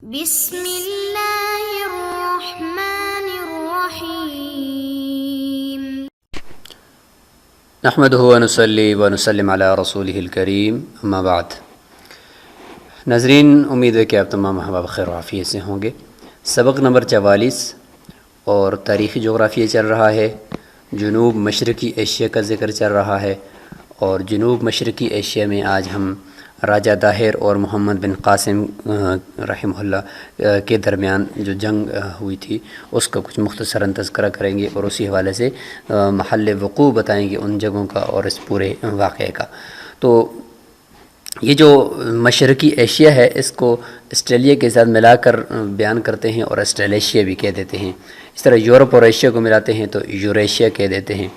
بسم اللہ الرحمن الرحیم نحمدہ ونصلی ونسلم علی رسولہ الکریم اما بعد۔ ناظرین، امید ہے کہ آپ تمام احباب خیر و عافیت سے ہوں گے۔ سبق نمبر 44 اور تاریخی جغرافیہ چل رہا ہے۔ جنوب مشرقی ایشیا کا ذکر چل رہا ہے، اور جنوب مشرقی ایشیا میں آج ہم راجہ داہر اور محمد بن قاسم رحمہ اللہ کے درمیان جو جنگ ہوئی تھی اس کا کچھ مختصراً تذکرہ کریں گے، اور اسی حوالے سے محل وقوع بتائیں گے ان جگہوں کا اور اس پورے واقعے کا۔ تو یہ جو مشرقی ایشیا ہے اس کو آسٹریلیا کے ساتھ ملا کر بیان کرتے ہیں اور آسٹریلیشیا بھی کہہ دیتے ہیں۔ اس طرح یورپ اور ایشیا کو ملاتے ہیں تو یوریشیا کہہ دیتے ہیں۔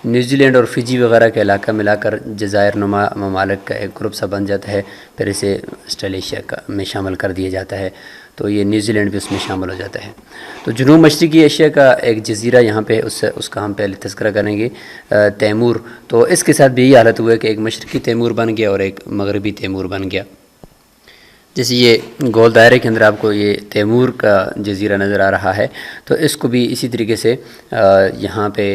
نیوزی لینڈ اور فجی وغیرہ کا علاقہ ملا کر جزائر نما ممالک کا ایک گروپ سا بن جاتا ہے، پھر اسے آسٹریلیشیا میں شامل کر دیا جاتا ہے، تو یہ نیوزی لینڈ بھی اس میں شامل ہو جاتا ہے۔ تو جنوب مشرقی ایشیا کا ایک جزیرہ یہاں پہ اس کا ہم پہلے تذکرہ کریں گے، تیمور۔ تو اس کے ساتھ بھی یہی حالت ہوا ہے کہ ایک مشرقی تیمور بن گیا اور ایک مغربی تیمور بن گیا۔ جیسے یہ گول دائرے کے اندر آپ کو یہ تیمور کا جزیرہ نظر آ رہا ہے، تو اس کو بھی اسی طریقے سے یہاں پہ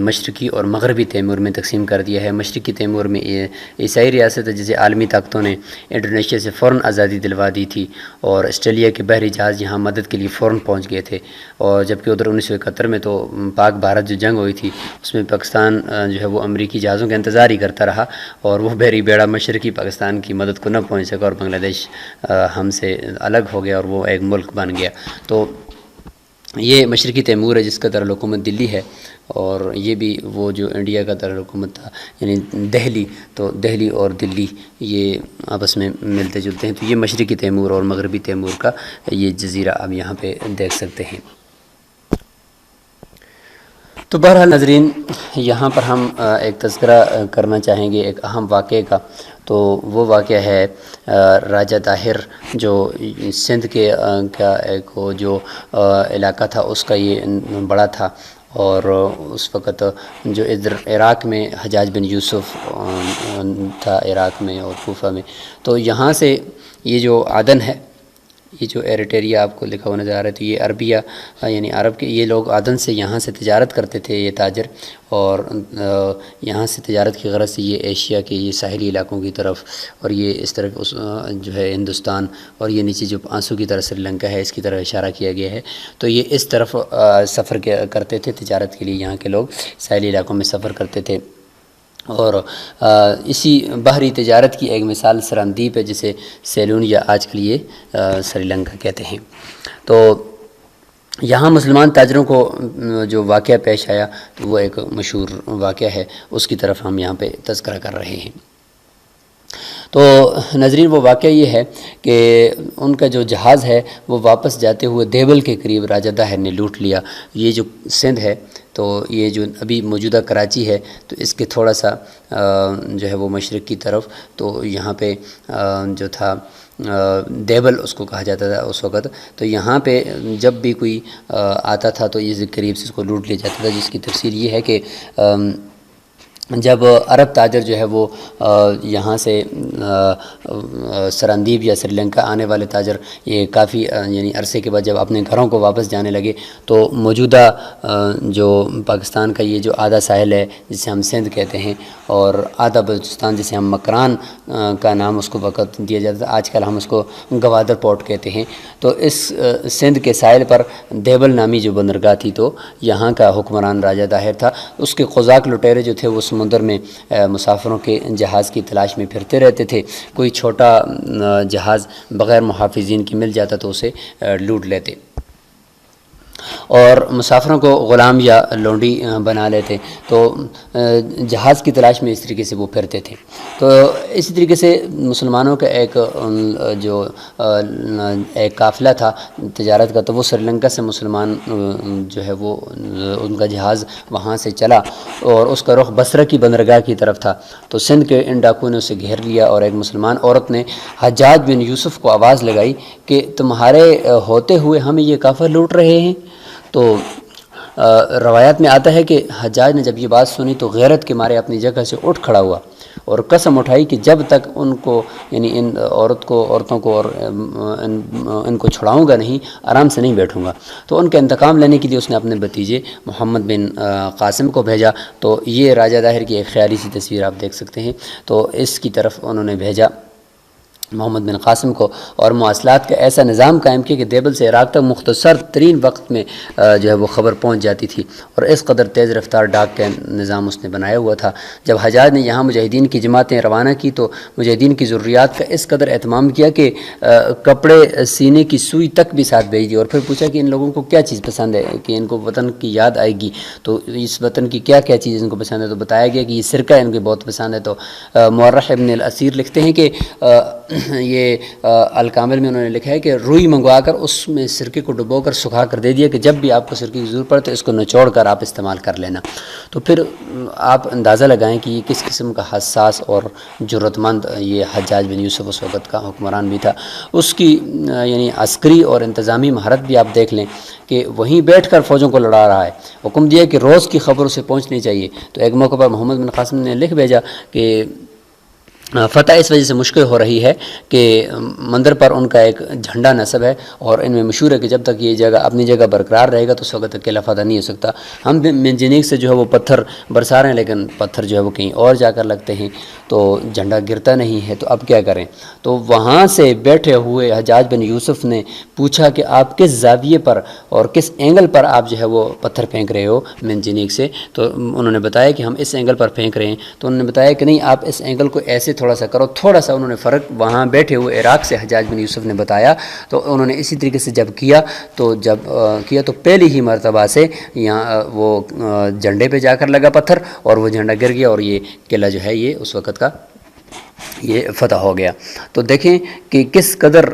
مشرقی اور مغربی تیمور میں تقسیم کر دیا ہے۔ مشرقی تیمور میں یہ عیسائی ریاست ہے، جسے عالمی طاقتوں نے انڈونیشیا سے فوراً آزادی دلوا دی تھی، اور آسٹریلیا کے بحری جہاز یہاں مدد کے لیے فوراً پہنچ گئے تھے۔ اور جبکہ ادھر 1971 میں تو پاک بھارت جو جنگ ہوئی تھی اس میں پاکستان جو ہے وہ امریکی جہازوں کا انتظار ہی کرتا رہا، اور وہ بحری بیڑا مشرقی پاکستان کی مدد کو نہ پہنچ سکا، اور بنگلہ دیش ہم سے الگ ہو گیا اور وہ ایک ملک بن گیا۔ تو یہ مشرقی تیمور ہے جس کا دارالحکومت دلی ہے، اور یہ بھی وہ جو انڈیا کا دارالحکومت تھا یعنی دہلی، تو دہلی اور دلی یہ آپس میں ملتے جلتے ہیں۔ تو یہ مشرقی تیمور اور مغربی تیمور کا یہ جزیرہ آپ یہاں پہ دیکھ سکتے ہیں۔ تو بہرحال ناظرین، یہاں پر ہم ایک تذکرہ کرنا چاہیں گے ایک اہم واقعے کا۔ تو وہ واقعہ ہے راجہ داہر، جو سندھ کے کا ایک جو علاقہ تھا اس کا یہ بڑا تھا، اور اس وقت جو ادھر عراق میں حجاج بن یوسف تھا، عراق میں اور کوفہ میں، تو یہاں سے یہ جو عدن ہے، یہ جو ایریٹیریا آپ کو لکھا ہوا نظر آ رہا ہے، تو یہ عربیہ یعنی عرب کے یہ لوگ عدن سے یہاں سے تجارت کرتے تھے، یہ تاجر، اور یہاں سے تجارت کی غرض سے یہ ایشیا کے یہ ساحلی علاقوں کی طرف، اور یہ اس طرف جو ہے ہندوستان، اور یہ نیچے جو آنسو کی طرف سری لنکا ہے اس کی طرف اشارہ کیا گیا ہے۔ تو یہ اس طرف سفر کرتے تھے تجارت کے لیے، یہاں کے لوگ ساحلی علاقوں میں سفر کرتے تھے، اور اسی بحری تجارت کی ایک مثال سراندیپ ہے، جسے سیلون یا آج کے لیے سری لنکا کہتے ہیں۔ تو یہاں مسلمان تاجروں کو جو واقعہ پیش آیا تو وہ ایک مشہور واقعہ ہے، اس کی طرف ہم یہاں پہ تذکرہ کر رہے ہیں۔ تو ناظرین، وہ واقعہ یہ ہے کہ ان کا جو جہاز ہے وہ واپس جاتے ہوئے دیبل کے قریب راجہ داہر نے لوٹ لیا۔ یہ جو سندھ ہے، تو یہ جو ابھی موجودہ کراچی ہے، تو اس کے تھوڑا سا جو ہے وہ مشرق کی طرف، تو یہاں پہ جو تھا دیبل اس کو کہا جاتا تھا اس وقت۔ تو یہاں پہ جب بھی کوئی آتا تھا تو یہ قریب سے اس کو لوٹ لیا جاتا تھا، جس کی تفصیل یہ ہے کہ جب عرب تاجر جو ہے وہ یہاں سے سراندیپ یا سری لنکا آنے والے تاجر یہ کافی یعنی عرصے کے بعد جب اپنے گھروں کو واپس جانے لگے، تو موجودہ جو پاکستان کا یہ جو آدھا ساحل ہے جسے ہم سندھ کہتے ہیں، اور آدھا بلوچستان جسے ہم مکران کا نام اس کو وقت دیا جاتا ہے، آج کل ہم اس کو گوادر پورٹ کہتے ہیں۔ تو اس سندھ کے ساحل پر دیبل نامی جو بندرگاہ تھی، تو یہاں کا حکمران راجہ داہر تھا۔ اس کے قزاق لٹیرے جو تھے وہ سمندر میں مسافروں کے جہاز کی تلاش میں پھرتے رہتے تھے۔ کوئی چھوٹا جہاز بغیر محافظین کی مل جاتا تو اسے لوٹ لیتے، اور مسافروں کو غلام یا لونڈی بنا لیتے۔ تو جہاز کی تلاش میں اس طریقے سے وہ پھرتے تھے۔ تو اسی طریقے سے مسلمانوں کا ایک قافلہ تھا تجارت کا، تو وہ سری لنکا سے مسلمان جو ہے وہ ان کا جہاز وہاں سے چلا، اور اس کا رخ بصرہ کی بندرگاہ کی طرف تھا۔ تو سندھ کے ان ڈاکوؤں نے اسے گھیر لیا، اور ایک مسلمان عورت نے حجاج بن یوسف کو آواز لگائی کہ تمہارے ہوتے ہوئے ہمیں یہ کافر لوٹ رہے ہیں۔ تو روایات میں آتا ہے کہ حجاج نے جب یہ بات سنی تو غیرت کے مارے اپنی جگہ سے اٹھ کھڑا ہوا اور قسم اٹھائی کہ جب تک ان کو یعنی ان عورتوں کو اور ان کو چھڑاؤں گا نہیں، آرام سے نہیں بیٹھوں گا۔ تو ان کا انتقام لینے کے لیے اس نے اپنے بھتیجے محمد بن قاسم کو بھیجا۔ تو یہ راجہ داہر کی ایک خیالی سی تصویر آپ دیکھ سکتے ہیں۔ تو اس کی طرف انہوں نے بھیجا محمد بن قاسم کو، اور مواصلات کا ایسا نظام قائم کیا کہ دیبل سے عراق تک مختصر ترین وقت میں جو ہے وہ خبر پہنچ جاتی تھی، اور اس قدر تیز رفتار ڈاک کا نظام اس نے بنایا ہوا تھا۔ جب حجاج نے یہاں مجاہدین کی جماعتیں روانہ کی تو مجاہدین کی ضروریات کا اس قدر اہتمام کیا کہ کپڑے سینے کی سوئی تک بھی ساتھ بھیج دی، اور پھر پوچھا کہ ان لوگوں کو کیا چیز پسند ہے، کہ ان کو وطن کی یاد آئے گی، تو اس وطن کی کیا کیا چیز ان کو پسند ہے، تو بتایا گیا کہ یہ سرکہ ان کو بہت پسند ہے۔ تو مورخ ابن الاسیر لکھتے ہیں کہ یہ الکامل میں انہوں نے لکھا ہے کہ روئی منگوا کر اس میں سرکے کو ڈبو کر سکھا کر دے دیا کہ جب بھی آپ کو سرکے کی ضرورت پڑے تو اس کو نچوڑ کر آپ استعمال کر لینا۔ تو پھر آپ اندازہ لگائیں کہ یہ کس قسم کا حساس اور جرأت مند یہ حجاج بن یوسف اس وقت کا حکمران بھی تھا۔ اس کی یعنی عسکری اور انتظامی مہارت بھی آپ دیکھ لیں کہ وہیں بیٹھ کر فوجوں کو لڑا رہا ہے۔ حکم دیا کہ روز کی خبر اسے پہنچنی چاہیے۔ تو ایک موقع پر محمد بن قاسم نے لکھ بھیجا کہ فتح اس وجہ سے مشکل ہو رہی ہے کہ مندر پر ان کا ایک جھنڈا نصب ہے، اور ان میں مشہور ہے کہ جب تک یہ جگہ اپنی جگہ برقرار رہے گا تو اس وقت اکیلا فتح نہیں ہو سکتا۔ ہم منجنیق سے جو ہے وہ پتھر برسا رہے ہیں، لیکن پتھر جو ہے وہ کہیں اور جا کر لگتے ہیں، تو جھنڈا گرتا نہیں ہے، تو اب کیا کریں؟ تو وہاں سے بیٹھے ہوئے حجاج بن یوسف نے پوچھا کہ آپ کس زاویے پر اور کس اینگل پر آپ جو ہے وہ پتھر پھینک رہے ہو منجنیق سے؟ تو انہوں نے بتایا کہ ہم اس اینگل پر پھینک رہے ہیں۔ تو انہوں نے بتایا کہ نہیں، آپ اس اینگل کو ایسے تھوڑا سا کرو، تھوڑا سا انہوں نے فرق وہاں بیٹھے ہوئے عراق سے حجاج بن یوسف نے بتایا۔ تو انہوں نے اسی طریقے سے جب کیا تو پہلی ہی مرتبہ سے یہاں وہ جھنڈے پہ جا کر لگا پتھر، اور وہ جھنڈا گر گیا، اور یہ قلعہ جو ہے یہ اس وقت کا یہ فتح ہو گیا۔ تو دیکھیں کہ کس قدر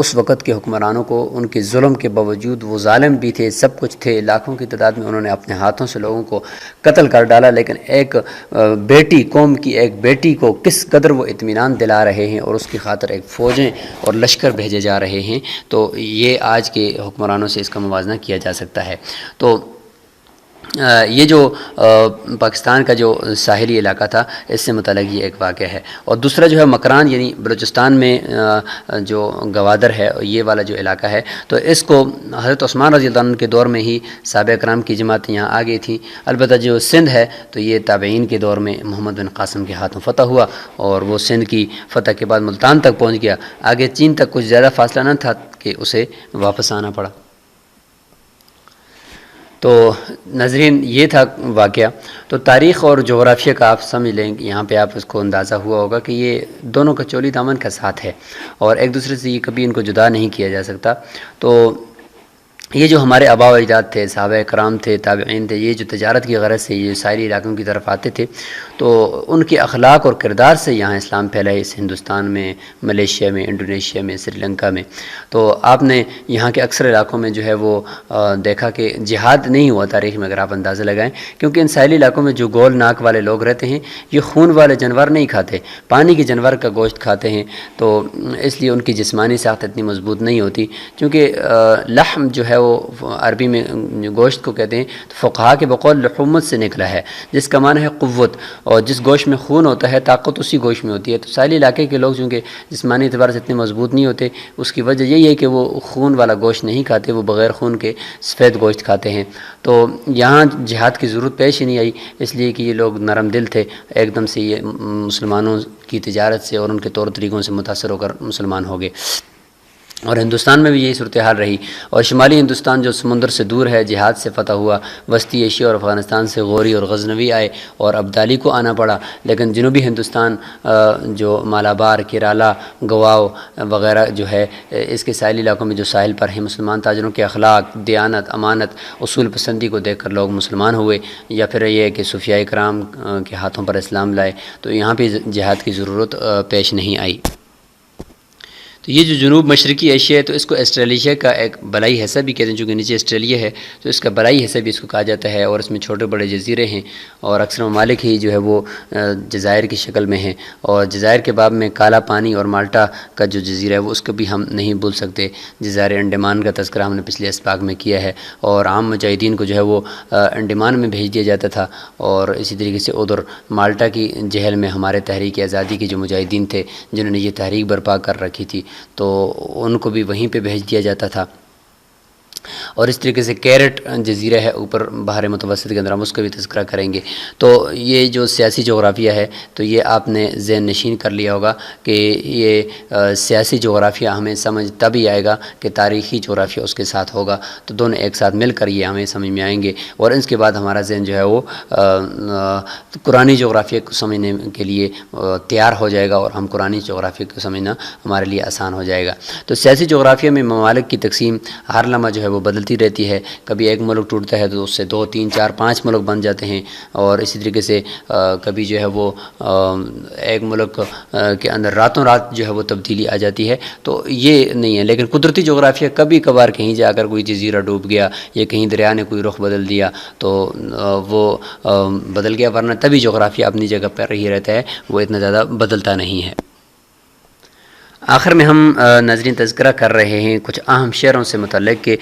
اس وقت کے حکمرانوں کو ان کے ظلم کے باوجود، وہ ظالم بھی تھے، سب کچھ تھے، لاکھوں کی تعداد میں انہوں نے اپنے ہاتھوں سے لوگوں کو قتل کر ڈالا، لیکن ایک بیٹی، قوم کی ایک بیٹی کو کس قدر وہ اطمینان دلا رہے ہیں، اور اس کی خاطر ایک فوجیں اور لشکر بھیجے جا رہے ہیں۔ تو یہ آج کے حکمرانوں سے اس کا موازنہ کیا جا سکتا ہے۔ تو یہ جو پاکستان کا جو ساحلی علاقہ تھا، اس سے متعلق یہ ایک واقعہ ہے۔ اور دوسرا جو ہے مکران، یعنی بلوچستان میں جو گوادر ہے، یہ والا جو علاقہ ہے، تو اس کو حضرت عثمان رضی اللہ عنہ کے دور میں ہی صحابہ کرام کی جماعتیں یہاں آ گئی تھیں۔ البتہ جو سندھ ہے تو یہ تابعین کے دور میں محمد بن قاسم کے ہاتھوں فتح ہوا، اور وہ سندھ کی فتح کے بعد ملتان تک پہنچ گیا۔ آگے چین تک کچھ زیادہ فاصلہ نہ تھا کہ اسے واپس آنا پڑا۔ تو ناظرین، یہ تھا واقعہ۔ تو تاریخ اور جغرافیہ کا آپ سمجھ لیں، یہاں پہ آپ اس کو اندازہ ہوا ہوگا کہ یہ دونوں کا چولی دامن کا ساتھ ہے، اور ایک دوسرے سے یہ کبھی ان کو جدا نہیں کیا جا سکتا۔ تو یہ جو ہمارے آباء و اجداد تھے، صحابہ کرام تھے، تابعین تھے، یہ جو تجارت کی غرض سے یہ ساحلی علاقوں کی طرف آتے تھے، تو ان کے اخلاق اور کردار سے یہاں اسلام پھیلا ہے، اس ہندوستان میں، ملیشیا میں، انڈونیشیا میں، سری لنکا میں۔ تو آپ نے یہاں کے اکثر علاقوں میں جو ہے وہ دیکھا کہ جہاد نہیں ہوا تاریخ میں، اگر آپ اندازہ لگائیں، کیونکہ ان ساحلی علاقوں میں جو گول ناک والے لوگ رہتے ہیں، یہ خون والے جانور نہیں کھاتے، پانی کے جانور کا گوشت کھاتے ہیں۔ تو اس لیے ان کی جسمانی ساخت اتنی مضبوط نہیں ہوتی، کیونکہ لحم جو ہے وہ عربی میں گوشت کو کہتے ہیں، تو فقہا کے بقول لحومت سے نکلا ہے، جس کا معنی ہے قوت، اور جس گوشت میں خون ہوتا ہے طاقت اسی گوشت میں ہوتی ہے۔ تو ساحلی علاقے کے لوگ چونکہ جسمانی اعتبار سے اتنے مضبوط نہیں ہوتے، اس کی وجہ یہی ہے کہ وہ خون والا گوشت نہیں کھاتے، وہ بغیر خون کے سفید گوشت کھاتے ہیں۔ تو یہاں جہاد کی ضرورت پیش ہی نہیں آئی، اس لیے کہ یہ لوگ نرم دل تھے، ایک دم سے یہ مسلمانوں کی تجارت سے اور ان کے طور طریقوں سے متاثر ہو کر مسلمان ہو گئے۔ اور ہندوستان میں بھی یہی صورتحال رہی، اور شمالی ہندوستان جو سمندر سے دور ہے، جہاد سے فتح ہوا، وسطی ایشیا اور افغانستان سے غوری اور غزنوی آئے اور ابدالی کو آنا پڑا، لیکن جنوبی ہندوستان جو مالابار، کیرالا، گواؤ وغیرہ جو ہے، اس کے ساحلی علاقوں میں جو ساحل پر ہیں، مسلمان تاجروں کے اخلاق، دیانت، امانت، اصول پسندی کو دیکھ کر لوگ مسلمان ہوئے، یا پھر یہ ہے کہ صوفیاء کرام کے ہاتھوں پر اسلام لائے، تو یہاں پہ جہاد کی ضرورت پیش نہیں آئی۔ تو تو یہ جو جنوب مشرقی ایشیا ہے تو اس کو آسٹریلیا کا ایک بلائی حصہ بھی کہتے ہیں، چونکہ نیچے آسٹریلیا ہے تو اس کا بلائی حصہ بھی اس کو کہا جاتا ہے، اور اس میں چھوٹے بڑے جزیرے ہیں، اور اکثر ممالک ہی جو ہے وہ جزائر کی شکل میں ہیں، اور جزائر کے باب میں کالا پانی اور مالٹا کا جو جزیرہ ہے وہ اس کو بھی ہم نہیں بھول سکتے۔ جزائر انڈمان کا تذکرہ ہم نے پچھلے اسباق میں کیا ہے، اور عام مجاہدین کو جو ہے وہ انڈمان میں بھیج دیا جاتا تھا، اور اسی طریقے سے ادھر مالٹا کی جہل میں ہمارے تحریک آزادی کے جو مجاہدین تھے جنہوں نے یہ تحریک برپا کر رکھی تھی تو ان کو بھی وہیں پہ بھیج دیا جاتا تھا۔ اور اس طریقے سے کیرٹ جزیرہ ہے اوپر بحر متوسط کے اندر، ہم اس کا بھی تذکرہ کریں گے۔ تو یہ جو سیاسی جغرافیہ ہے تو یہ آپ نے ذہن نشین کر لیا ہوگا کہ یہ سیاسی جغرافیہ ہمیں سمجھ تبھی آئے گا کہ تاریخی جغرافیہ اس کے ساتھ ہوگا، تو دونوں ایک ساتھ مل کر یہ ہمیں سمجھ میں آئیں گے، اور اس کے بعد ہمارا ذہن جو ہے وہ قرآنی جغرافیہ کو سمجھنے کے لیے تیار ہو جائے گا، اور ہم قرآنی جغرافیہ کو سمجھنا ہمارے لیے آسان ہو جائے گا۔ تو سیاسی جغرافیہ میں ممالک کی تقسیم ہر لمحہ جو ہے وہ بدلتی رہتی ہے، کبھی ایک ملک ٹوٹتا ہے تو اس سے 2 3 4 5 ملک بن جاتے ہیں، اور اسی طریقے سے کبھی جو ہے وہ ایک ملک کے اندر راتوں رات جو ہے وہ تبدیلی آ جاتی ہے، تو یہ نہیں ہے۔ لیکن قدرتی جغرافیہ کبھی کبھار کہیں جا کر کوئی جزیرہ ڈوب گیا یا کہیں دریا نے کوئی رخ بدل دیا تو وہ بدل گیا، ورنہ طبی جغرافیہ اپنی جگہ پر ہی رہتا ہے، وہ اتنا زیادہ بدلتا نہیں ہے۔ آخر میں ہم ناظرین تذکرہ کر رہے ہیں کچھ اہم شہروں سے متعلق کہ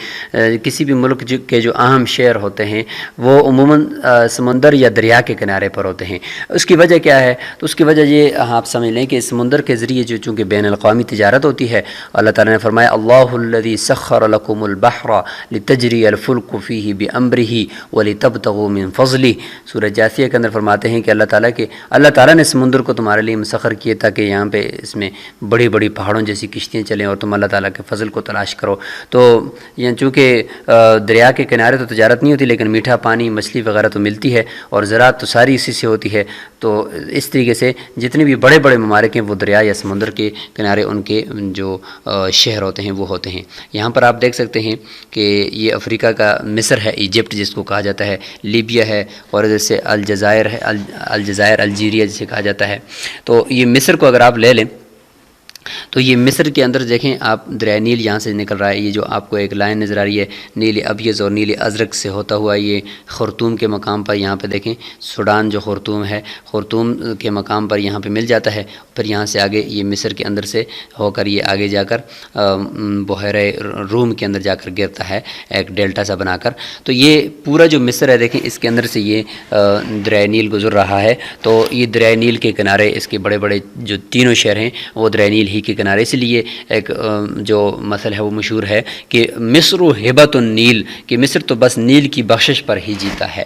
کسی بھی ملک کے جو اہم شہر ہوتے ہیں وہ عموماً سمندر یا دریا کے کنارے پر ہوتے ہیں۔ اس کی وجہ کیا ہے؟ تو اس کی وجہ یہ آپ سمجھ لیں کہ سمندر کے ذریعے جو چونکہ بین الاقوامی تجارت ہوتی ہے، اللہ تعالیٰ نے فرمایا اللہ الذی سخر لکم البحر لتجری الفلک فیہ بامرہ ولتبتغوا من فضلہ، سورہ جاثیہ کے اندر فرماتے ہیں کہ اللہ تعالیٰ نے سمندر کو تمہارے لیے مسخر کیے تاکہ یہاں پہ اس میں بڑی بڑی پہاڑوں جیسی کشتیاں چلیں اور تم اللہ تعالیٰ کے فضل کو تلاش کرو۔ تو یہ چونکہ دریا کے کنارے تو تجارت نہیں ہوتی، لیکن میٹھا پانی مچھلی وغیرہ تو ملتی ہے، اور زراعت تو ساری اسی سے ہوتی ہے، تو اس طریقے سے جتنے بھی بڑے بڑے ممالک ہیں وہ دریا یا سمندر کے کنارے ان کے جو شہر ہوتے ہیں وہ ہوتے ہیں۔ یہاں پر آپ دیکھ سکتے ہیں کہ یہ افریقہ کا مصر ہے، ایجپٹ جس کو کہا جاتا ہے، لیبیا ہے، اور ادھر سے الجزائر ہے، الجیریا جسے کہا جاتا ہے۔ تو یہ مصر کو اگر آپ لے لیں تو یہ مصر کے اندر دیکھیں آپ دریائے نیل یہاں سے نکل رہا ہے، یہ جو آپ کو ایک لائن نظر آ رہی ہے نیل ابیض اور نیل ازرق سے ہوتا ہوا یہ خرطوم کے مقام پر، یہاں پہ دیکھیں سوڈان جو خرطوم ہے، خرطوم کے مقام پر یہاں پہ مل جاتا ہے، پھر یہاں سے آگے یہ مصر کے اندر سے ہو کر یہ آگے جا کر بحیرہ روم کے اندر جا کر گرتا ہے ایک ڈیلٹا سا بنا کر۔ تو یہ پورا جو مصر ہے دیکھیں اس کے اندر سے یہ دریائے نیل گزر رہا ہے، تو یہ دریائے نیل کے کنارے اس کے بڑے بڑے جو تینوں شہر ہیں وہ دریائے نیل کے کنارے، اس لیے ایک جو مثل ہے وہ مشہور ہے کہ مصر ہبۃ النیل، کہ مصر تو بس نیل کی بخشش پر ہی جیتا ہے۔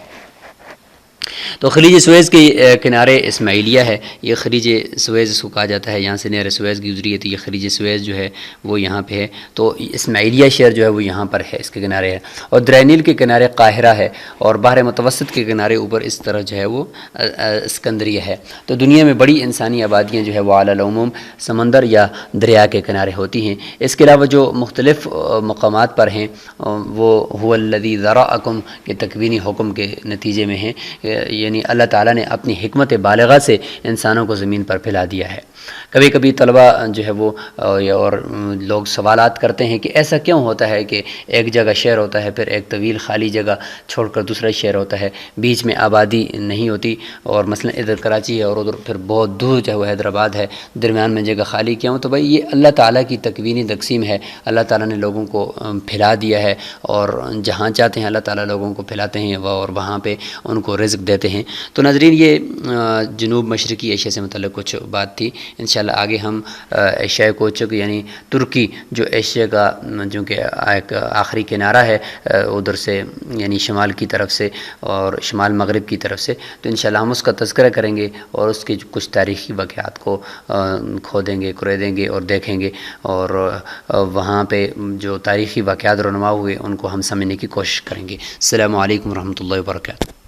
تو خلیج سویز کے کنارے اسماعیلیہ ہے، یہ خلیج سویز اس کو کہا جاتا ہے، یہاں سے نہر سویز گزری ہے تو یہ خلیج سویز جو ہے وہ یہاں پہ ہے، تو اسماعیلیہ شہر جو ہے وہ یہاں پر ہے، اس کے کنارے ہے، اور دریائے نیل کے کنارے قاہرہ ہے، اور بحر متوسط کے کنارے اوپر اس طرح جو ہے وہ اسکندریہ ہے۔ تو دنیا میں بڑی انسانی آبادیاں جو ہے وہ علی العموم سمندر یا دریا کے کنارے ہوتی ہیں۔ اس کے علاوہ جو مختلف مقامات پر ہیں وہ هو الذی ذرأکم کے تکوینی حکم کے نتیجے میں ہیں، یعنی اللہ تعالیٰ نے اپنی حکمت بالغہ سے انسانوں کو زمین پر پھیلا دیا ہے۔ کبھی کبھی طلبہ جو ہے وہ اور لوگ سوالات کرتے ہیں کہ ایسا کیوں ہوتا ہے کہ ایک جگہ شہر ہوتا ہے، پھر ایک طویل خالی جگہ چھوڑ کر دوسرا شہر ہوتا ہے، بیچ میں آبادی نہیں ہوتی، اور مثلا ادھر کراچی ہے اور ادھر پھر بہت دور جو ہے وہ حیدرآباد ہے، درمیان میں جگہ خالی کیوں؟ تو بھائی یہ اللہ تعالیٰ کی تکوینی تقسیم ہے، اللہ تعالیٰ نے لوگوں کو پھیلا دیا ہے، اور جہاں چاہتے ہیں اللہ تعالیٰ لوگوں کو پھیلاتے ہیں اور وہاں پہ ان کو رزق دیتے ہیں۔ تو ناظرین یہ جنوب مشرقی ایشیا سے متعلق کچھ بات تھی، انشاءاللہ آگے ہم ایشیائے کوچک یعنی ترکی جو ایشیا کا جو کہ ایک آخری کنارہ ہے ادھر سے یعنی شمال کی طرف سے اور شمال مغرب کی طرف سے، تو انشاءاللہ ہم اس کا تذکرہ کریں گے اور اس کے کچھ تاریخی واقعات کو کھودیں گے، کریدیں گے اور دیکھیں گے، اور وہاں پہ جو تاریخی واقعات رونما ہوئے ان کو ہم سمجھنے کی کوشش کریں گے۔ السلام علیکم ورحمۃ اللہ وبرکاتہ۔